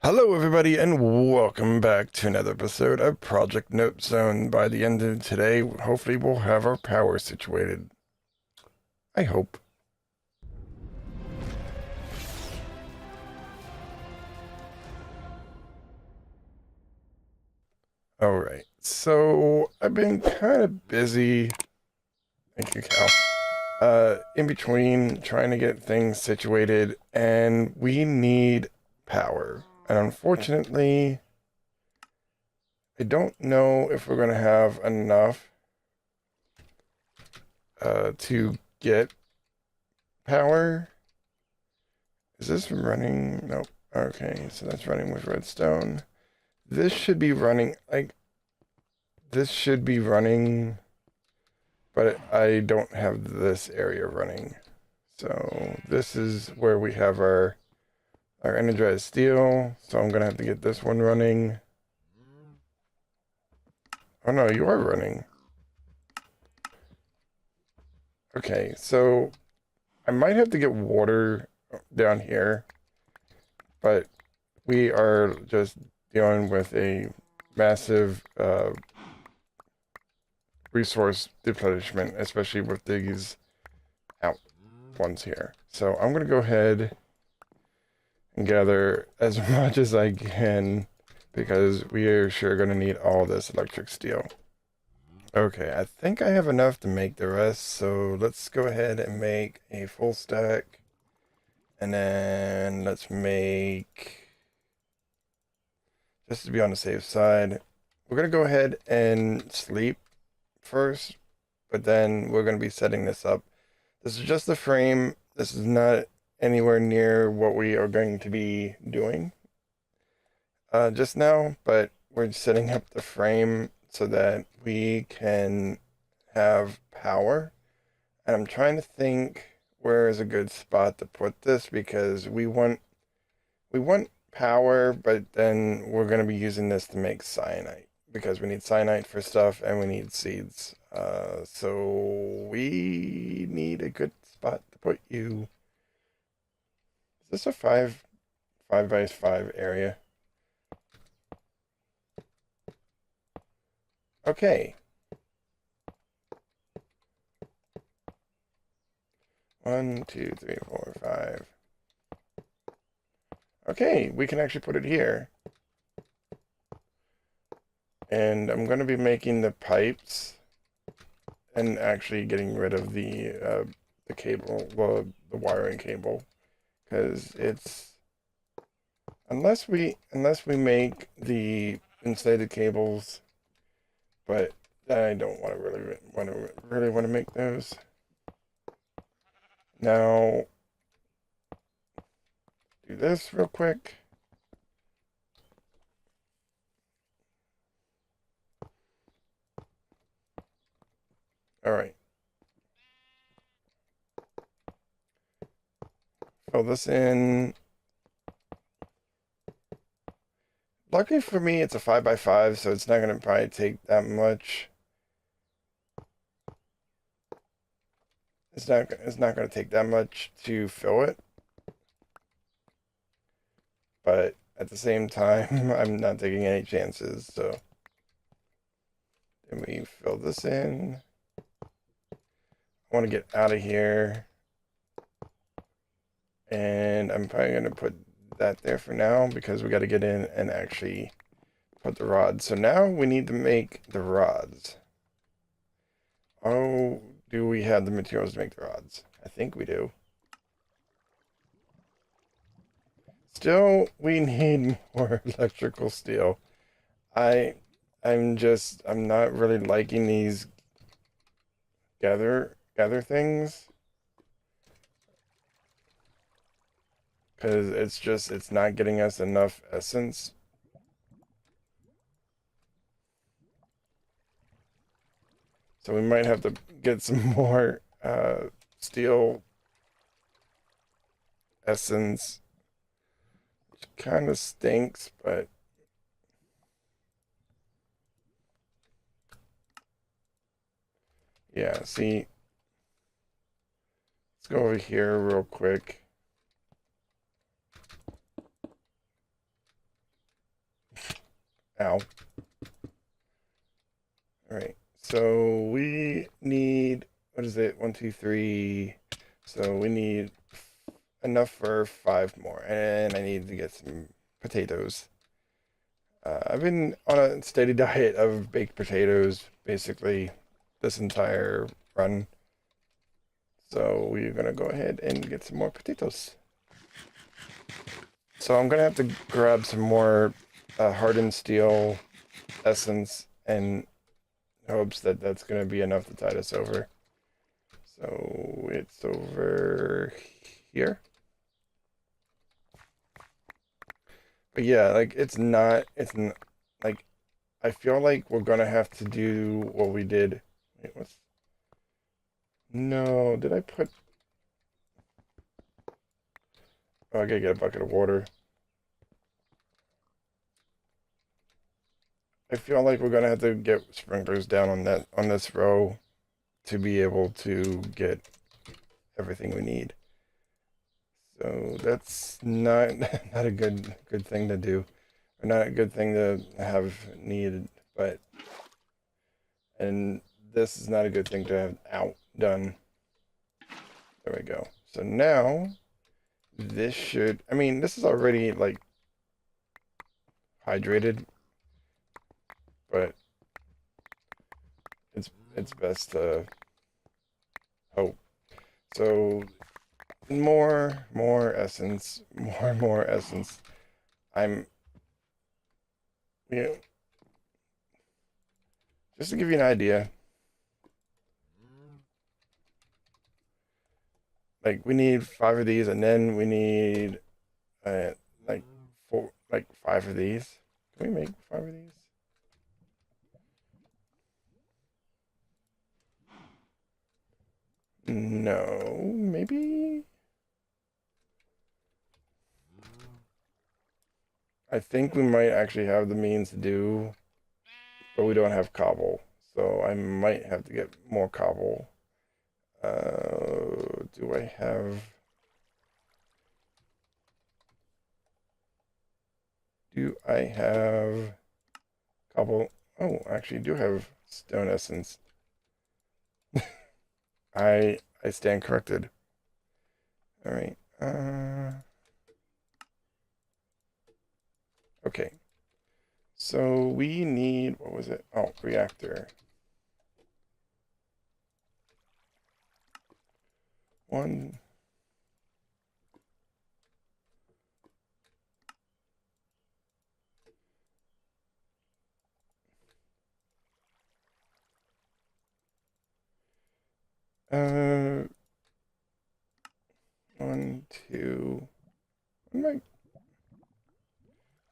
Hello, everybody, and welcome back to another episode of Project Note Zone. By the end of today, hopefully, we'll have our power situated. I hope. Alright, so I've been kind of busy. Thank you, Cal. In between trying to get things situated, and we need power. And unfortunately, I don't know if we're going to have enough to get power. Is this running? Nope. Okay, so that's running with redstone. This should be running, this should be running, but I don't have this area running. So this is where we have our energized steel. So I'm gonna have to get this one running. Oh no, you are running. Okay, so I might have to get water down here, but we are just dealing with a massive resource replenishment, especially with these out ones here. So I'm going to go ahead and gather as much as I can because we are sure going to need all this electric steel. Okay, I think I have enough to make the rest, so let's go ahead and make a full stack. And then let's make, just to be on the safe side, we're going to go ahead and sleep first, but then we're going to be setting this up. This is just the frame. This is not anywhere near what we are going to be doing just now, but we're setting up the frame so that we can have power. And I'm trying to think where is a good spot to put this because we want power, but then we're going to be using this to make cyanide because we need cyanide for stuff and we need seeds. So we need a good spot to put you. Is this a five by five area? Okay. 1, 2, 3, 4, 5. Okay, we can actually put it here. And I'm going to be making the pipes and actually getting rid of the cable, the wiring cable, because it's unless we make the insulated cables, but I don't want to really want to make those. Now, do this real quick. All right. Fill this in. Luckily for me, it's a 5 by 5, so it's not going to probably take that much. It's not going to take that much to fill it. But at the same time, I'm not taking any chances, so then we fill this in. I want to get out of here. And I'm probably going to put that there for now because we got to get in and actually put the rods. So now we need to make the rods. Oh, do we have the materials to make the rods? I think we do. Still, we need more electrical steel. I, I'm not really liking these gather things. Because it's not getting us enough essence. So we might have to get some more steel essence, which kind of stinks, but yeah, see, let's go over here real quick. Ow. All right. So we need, what is it? 1, 2, 3. So we need enough for 5 more. And I need to get some potatoes. I've been on a steady diet of baked potatoes basically this entire run. So we're gonna go ahead and get some more potatoes. So I'm gonna have to grab some more hardened steel essence and hopes that that's gonna be enough to tide us over. So it's over here. But yeah, like like I feel like we're gonna have to do what we did. Wait, what's no, did I put oh, I gotta get a bucket of water. I feel like we're gonna have to get sprinklers down on this row to be able to get everything we need. So that's not not a good thing to do, or not a good thing to have needed. But and this is not a good thing to have outdone. There we go. So now this should. I mean, this is already like hydrated, but it's best to hope. So more essence, more essence. I'm you know, just to give you an idea, like we need 5 of these, and then we need uh like like 5 of these. Can we make 5 of these? No, maybe. I think we might actually have the means to do, but we don't have cobble, so I might have to get more cobble. Do I have? Do I have cobble? Oh, actually, I do have stone essence. I stand corrected. All right. Okay. So we need what was it? Oh, reactor. 1. 1, 2. What am I?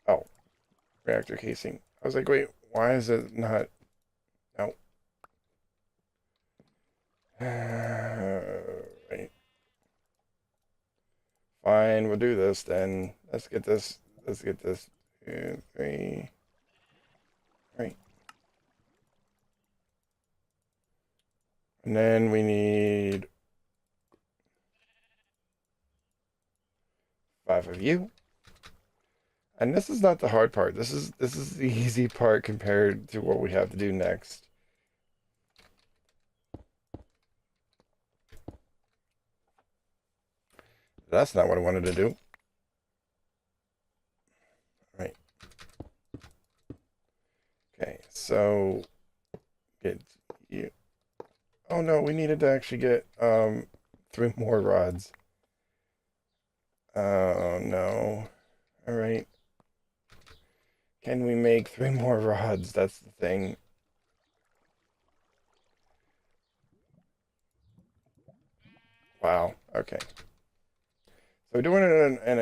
Oh, reactor casing. I was like, wait, why is it not? No. Right. Fine, we'll do this then. Let's get this. Let's get this. 2, 3. Right. And then we need 5 of you. And this is not the hard part. This is the easy part compared to what we have to do next. That's not what I wanted to do. Right. Okay, so get you. Oh no, we needed to actually get 3 more rods. Oh no. All right. Can we make 3 more rods? That's the thing. Wow. Okay. So we're doing it in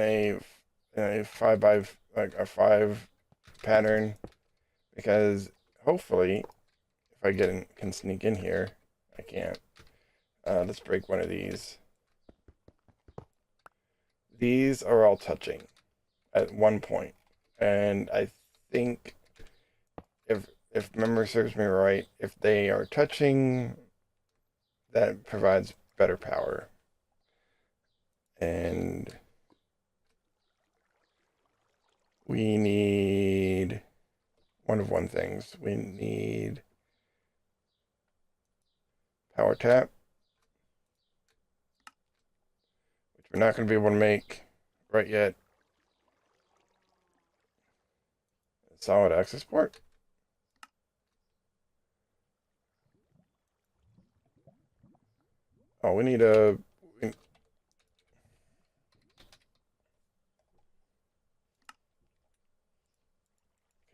a 5 by like a 5 pattern because hopefully if I can sneak in here, I can't. Let's break one of these. These are all touching at one point, and I think if memory serves me right, if they are touching, that provides better power. And we need one things. We need power tap, which we're not going to be able to make right yet. Solid access port. Oh, we need a...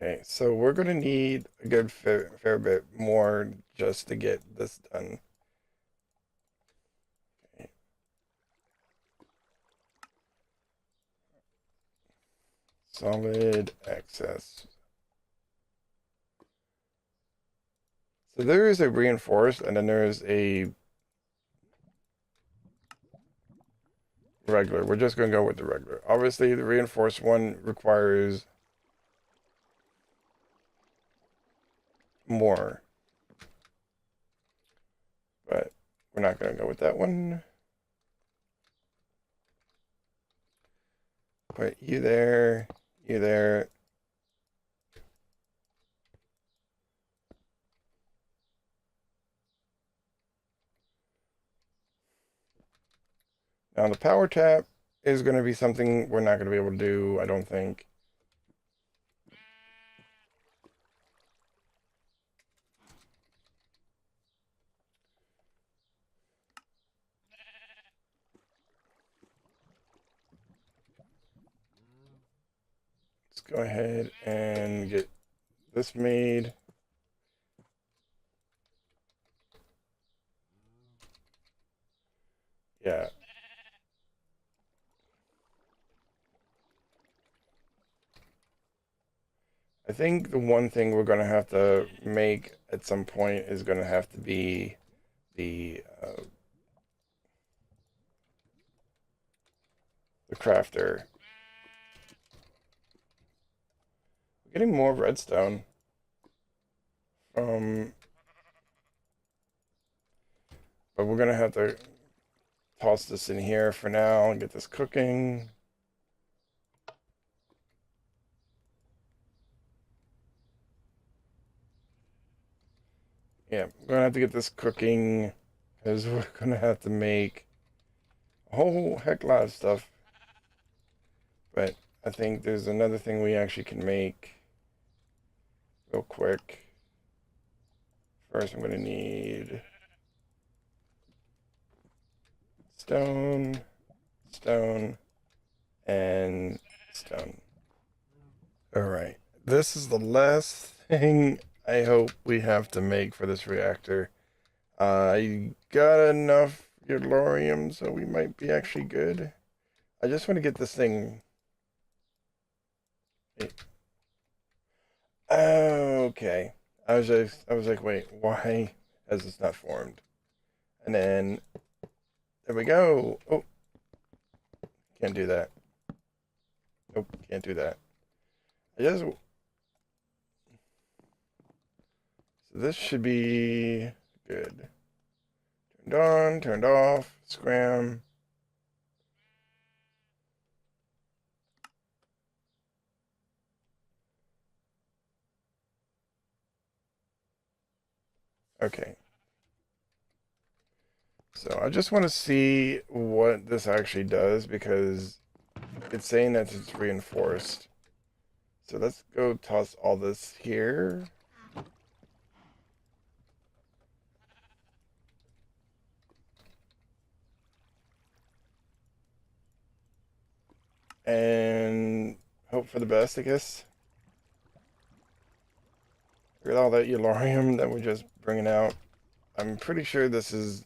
Okay, so we're going to need a good fair bit more just to get this done. Okay. Solid access. So there is a reinforced, and then there is a regular. We're just going to go with the regular. Obviously, the reinforced one requires more, but we're not going to go with that one. Put you there, you there. Now the power tap is going to be something we're not going to be able to do, I don't think. Let's go ahead and get this made. Yeah. I think the one thing we're going to have to make at some point is going to have to be the crafter. We're getting more redstone. But we're going to have to toss this in here for now and get this cooking. Yeah, we're going to have to get this cooking because we're going to have to make a whole heck lot of stuff. But I think there's another thing we actually can make real quick. First, I'm going to need stone, stone, and stone. All right. This is the last thing I hope we have to make for this reactor. I got enough uranium, so we might be actually good. I just want to get this thing. Okay. I was like, wait, why has this not formed? And then there we go. Oh, can't do that. Nope, can't do that. I just so this should be good. Turned on, turned off, scram. Okay. So I just want to see what this actually does because it's saying that it's reinforced. So let's go toss all this here. And hope for the best, I guess. With all that uranium that we're just bringing out, I'm pretty sure this is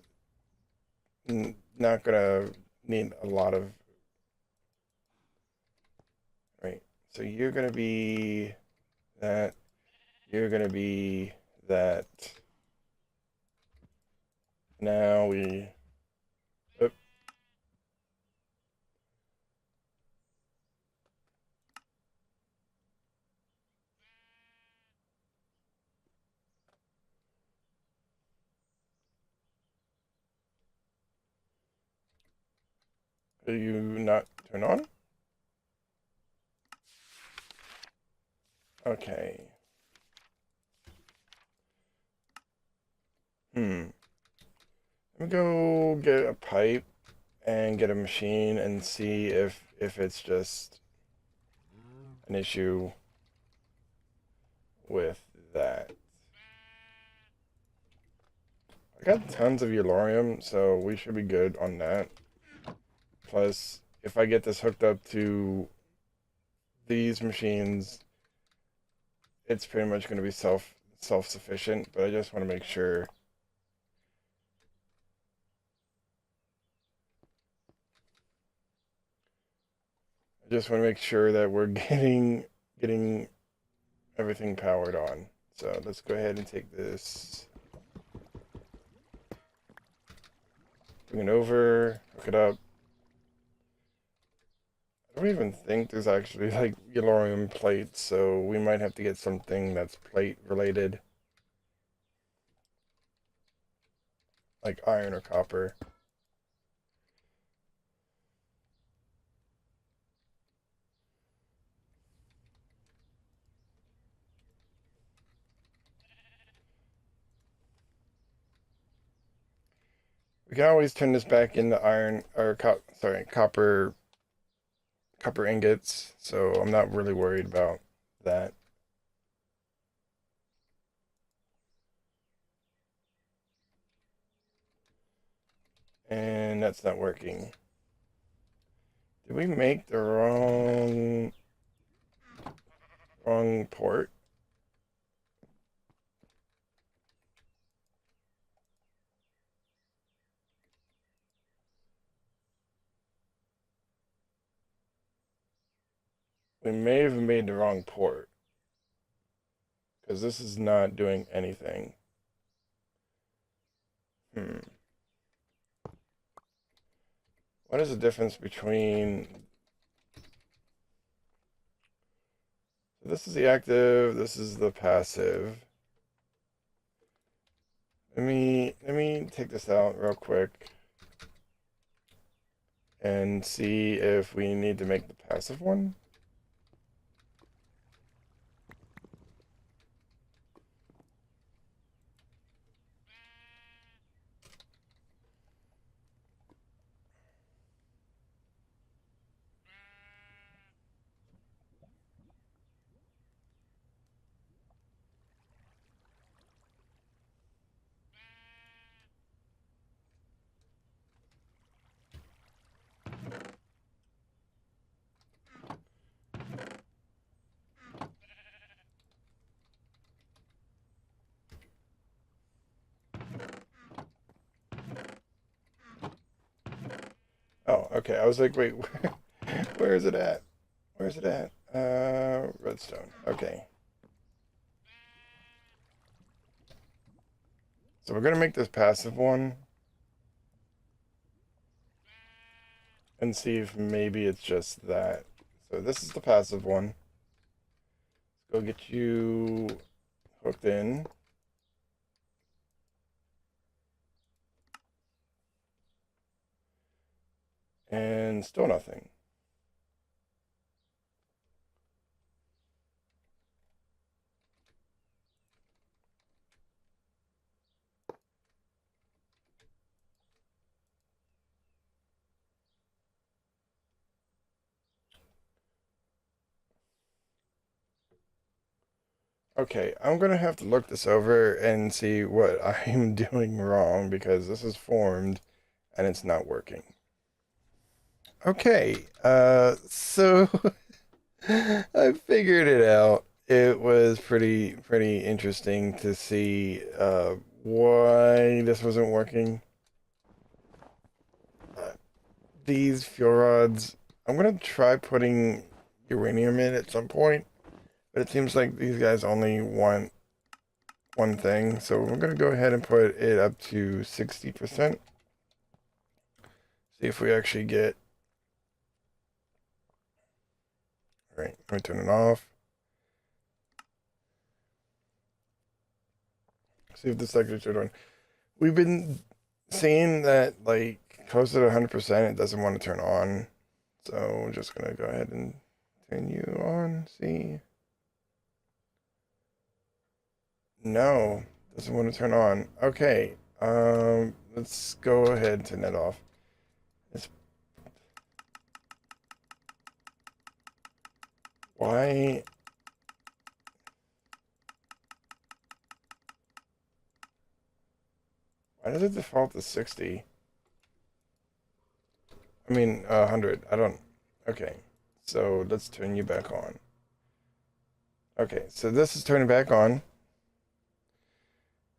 not gonna need a lot of. Right. So you're gonna be that. You're gonna be that. Now we. Oop, do you not turn on? Okay. I'll go get a pipe and get a machine and see if it's just an issue with that. I got tons of Eulorium, so we should be good on that. Plus, if I get this hooked up to these machines, it's pretty much going to be self-sufficient, but I just want to make sure. I just want to make sure that we're getting everything powered on. So let's go ahead and take this, bring it over, hook it up. I don't even think there's actually like Eulorium plates, so we might have to get something that's plate related, like iron or copper. We can always turn this back into iron or copper ingots, so I'm not really worried about that. And that's not working. Did we make the wrong port? We may have made the wrong port, because this is not doing anything. What is the difference between... So this is the active, this is the passive. Let me take this out real quick and see if we need to make the passive one. Oh, okay. I was like, wait, where is it at? Where's it at? Redstone. Okay. So we're gonna make this passive one and see if maybe it's just that. So this is the passive one. Let's go get you hooked in. And still nothing. Okay, I'm gonna have to look this over and see what I'm doing wrong because this is formed and it's not working. Okay, so I figured it out. It was pretty interesting to see why this wasn't working. Uh, these fuel rods, I'm gonna try putting uranium in at some point, but it seems like these guys only want one thing, so we're gonna go ahead and put it up to 60%. See if we actually get... All right, let me turn it off. See if this actually turned on. We've been seeing that like close to 100%, it doesn't want to turn on. So we're just gonna go ahead and turn you on. See? No, doesn't want to turn on. Okay. let's go ahead and turn that off. It's, why? Why does it default to 60? I mean, 100. I don't. Okay, so let's turn you back on. Okay, so this is turning back on.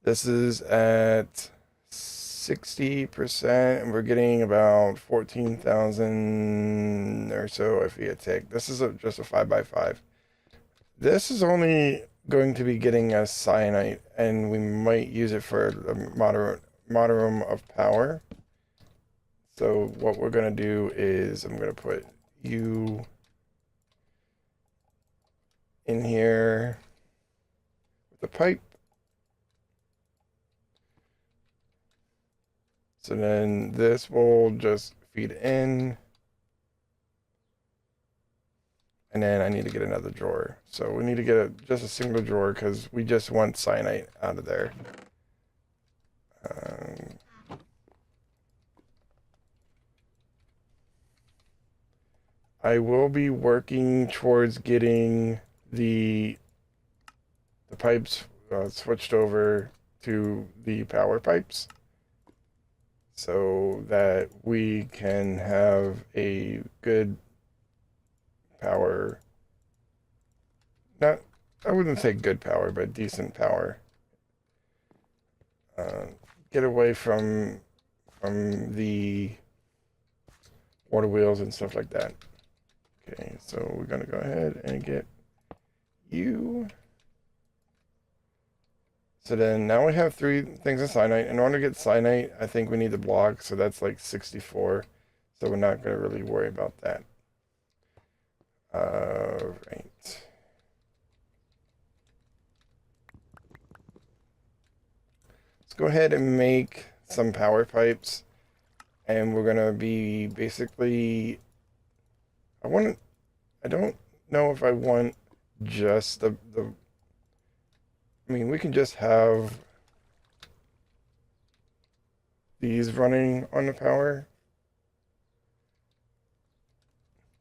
This is at 60%, and we're getting about 14,000 or so if we tick. This is just a 5x5. This is only going to be getting us cyanite, and we might use it for a moderate of power. So what we're going to do is I'm going to put you in here with the pipe. So then this will just feed in. And then I need to get another drawer. So we need to get just a single drawer because we just want cyanite out of there. I will be working towards getting the pipes switched over to the power pipes so that we can have a good power. Not, I wouldn't say good power, but decent power. Get away from the water wheels and stuff like that. Okay, so we're gonna go ahead and get you. So then now we have 3 things of cyanite. In order to get cyanite, I think we need the block, so that's like 64. So we're not gonna really worry about that. Right. Let's go ahead and make some power pipes, and we're gonna be basically. I don't know if I want just the. I mean, we can just have these running on the power.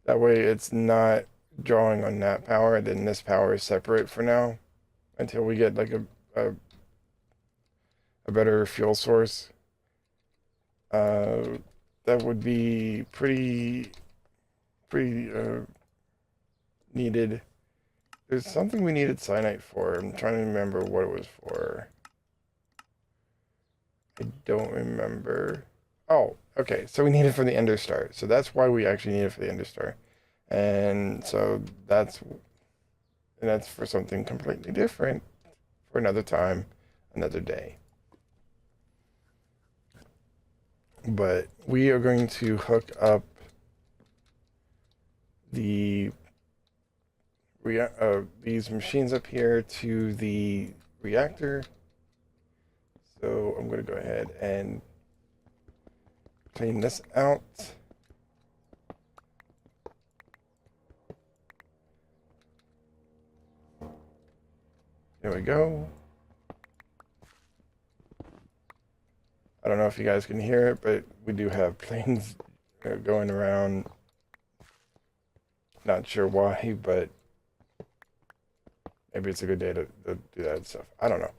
That way it's not drawing on that power, then this power is separate for now until we get like a better fuel source. That would be pretty needed. There's something we needed cyanite for. I'm trying to remember what it was for. I don't remember. Oh, okay. So we need it for the Ender Star. So that's why we actually need it for the Ender Star. And so that's for something completely different for another time, another day. But we are going to hook up these machines up here to the reactor. So I'm going to go ahead and clean this out. There we go. I don't know if you guys can hear it, but we do have planes going around. Not sure why, but maybe it's a good day to do that stuff. I don't know.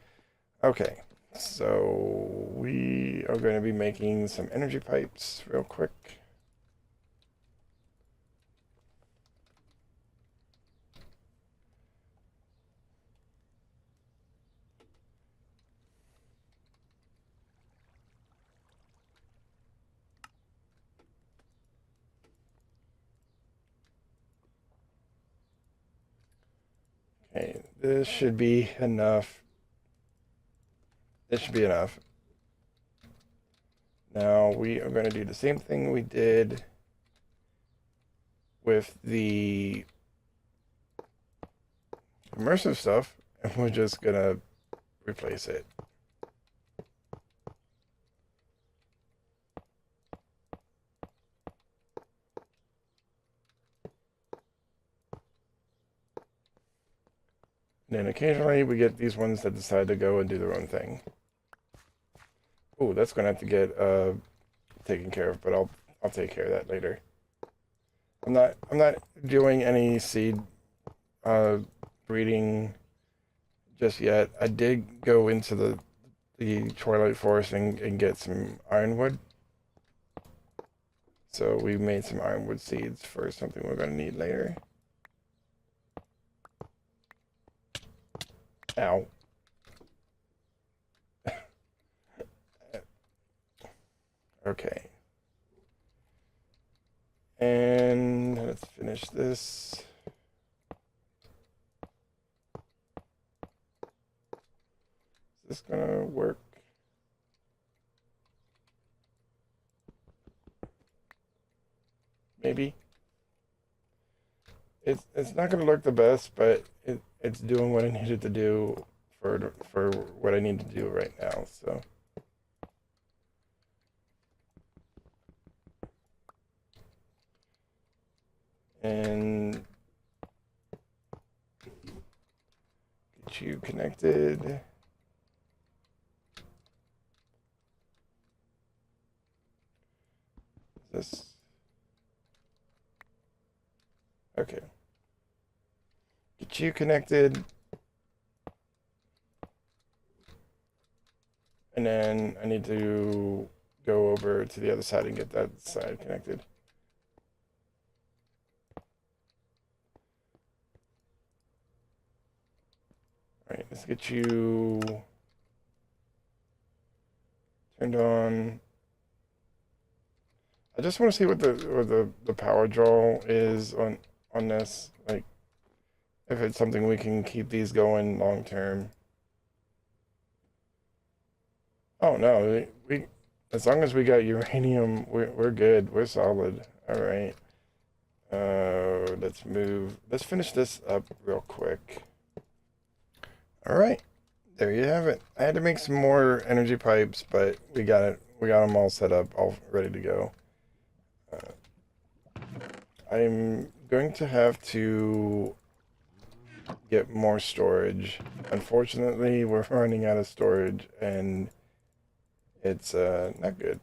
Okay, so we are going to be making some energy pipes real quick. Okay, this should be enough. This should be enough. Now we are going to do the same thing we did with the immersive stuff, and we're just going to replace it. And then occasionally we get these ones that decide to go and do their own thing. Oh, that's gonna have to get taken care of, but I'll take care of that later. I'm not doing any seed uh breeding just yet. I did go into the Twilight Forest and get some ironwood. So we made some ironwood seeds for something we're gonna need later. Ow. Okay. And let's finish this. Is this gonna work? Maybe. It's not gonna look the best, but it's doing what I needed to do for what I need to do right now. So and get you connected. This okay. Get you connected. And then I need to go over to the other side and get that side connected. All right, let's get you turned on. I just want to see what the power draw is on this. Like if it's something we can keep these going long term. Oh no, we as long as we got uranium, we're good. We're solid. All right. Let's move. Let's finish this up real quick. All right. There you have it. I had to make some more energy pipes, but we got it. We got them all set up, all ready to go. I'm going to have to get more storage. Unfortunately, we're running out of storage, and it's not good.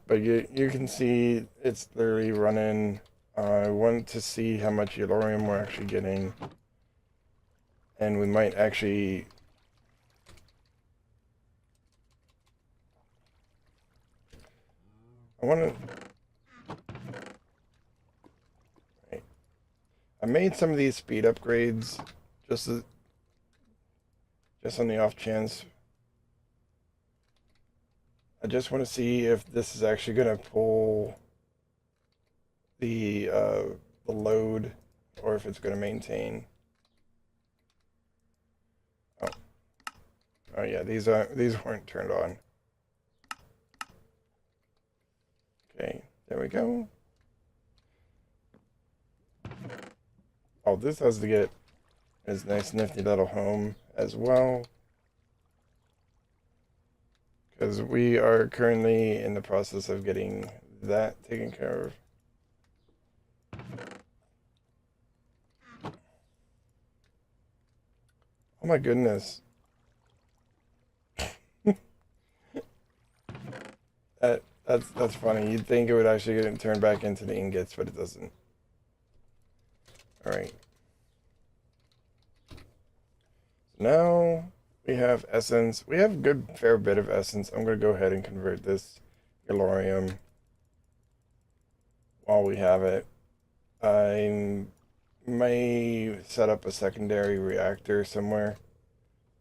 But you can see it's literally running. I want to see how much yellorium we're actually getting, and we might actually. I want to. Right. I made some of these speed upgrades just on the off chance. I just want to see if this is actually going to pull the load or if it's going to maintain. Oh. Oh yeah, these weren't turned on. Okay, there we go. Oh, this has to get his nice nifty little home as well. Because we are currently in the process of getting that taken care of. Oh my goodness. That's funny. You'd think it would actually get turned back into the ingots, but it doesn't. Alright. So now we have essence. We have a good fair bit of essence. I'm going to go ahead and convert this yellorium while we have it. I may set up a secondary reactor somewhere,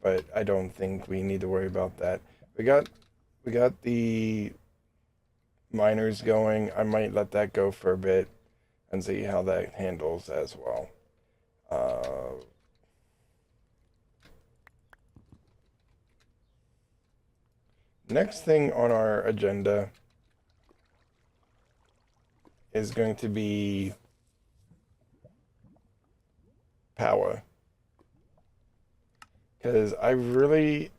but I don't think we need to worry about that. We got the miners going. I might let that go for a bit and see how that handles as well. Next thing on our agenda is going to be powah. Because I really,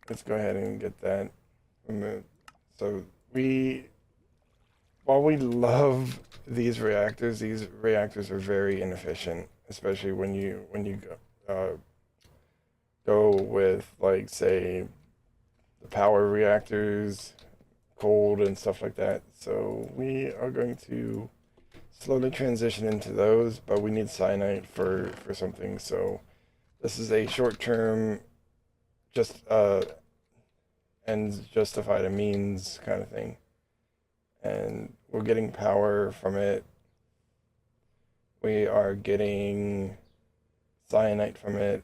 let's go ahead and get that. So while we love these reactors are very inefficient, especially when you go with, like, say, the power reactors, cold, and stuff like that. So we are going to slowly transition into those, but we need cyanite for something. So this is a short-term, just ends justify the means kind of thing. And we're getting power from it. We are getting cyanite from it.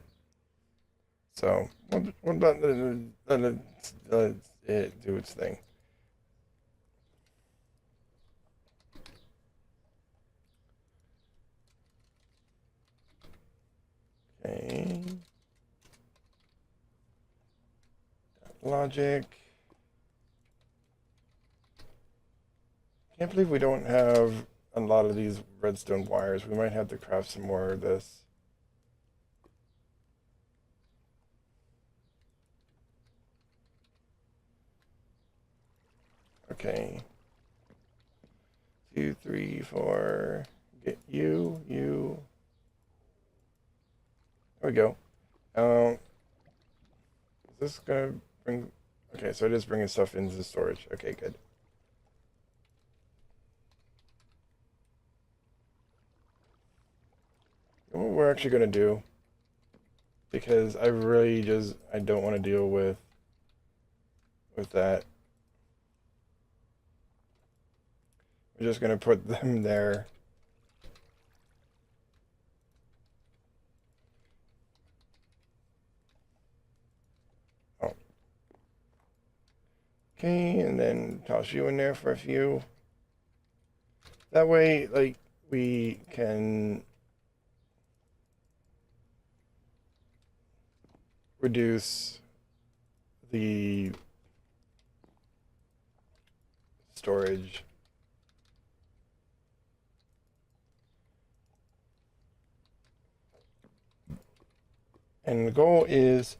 So what about let it do its thing? Okay. Logic. Can't believe we don't have a lot of these redstone wires. We might have to craft some more of this. Okay. 2, 3, 4. Get you, you. There we go. Is this gonna bring? Okay, so it is bringing stuff into the storage. Okay, good. You know what we're actually gonna do? Because I really just I don't want to deal with that. We're just gonna put them there. Oh. Okay, and then toss you in there for a few. That way, like, we can reduce the storage. And the goal is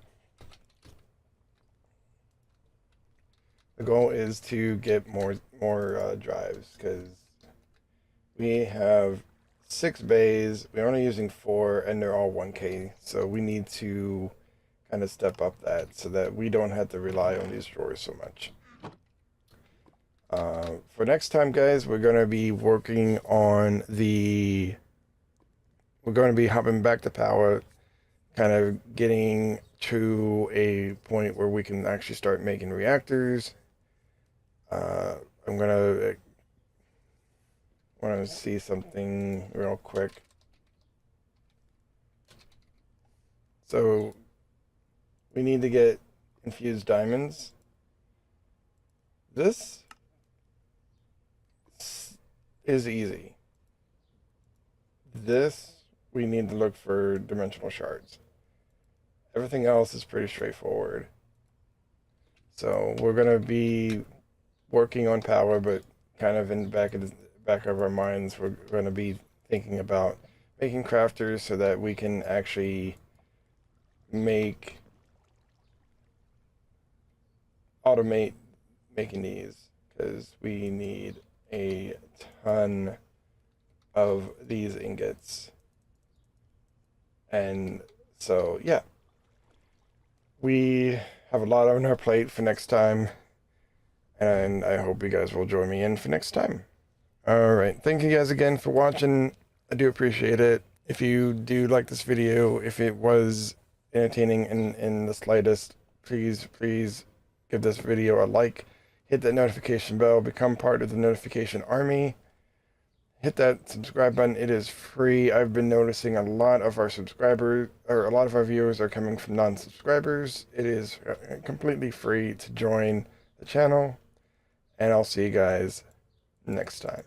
to get more drives, because we have 6 bays. We're only using 4, and they're all 1K. So we need to kind of step up that so that we don't have to rely on these drawers so much. For next time, guys, we're going to be working on the... We're going to be hopping back to power, kind of getting to a point where we can actually start making reactors. I'm going to want to see something real quick. So we need to get infused diamonds. This is easy. This, we need to look for dimensional shards. Everything else is pretty straightforward. So we're going to be working on power, but kind of in the back of our minds, we're going to be thinking about making crafters so that we can actually automate making these, because we need a ton of these ingots. And so, yeah, we have a lot on our plate for next time, and I hope you guys will join me in for next time. All right, thank you guys again for watching. I do appreciate it. If you do like this video, if it was entertaining in the slightest, please give this video a like, hit that notification bell, become part of the notification army, hit that subscribe button. It is free. I've been noticing a lot of our subscribers, or a lot of our viewers, are coming from non-subscribers. It is completely free to join the channel, and I'll see you guys next time.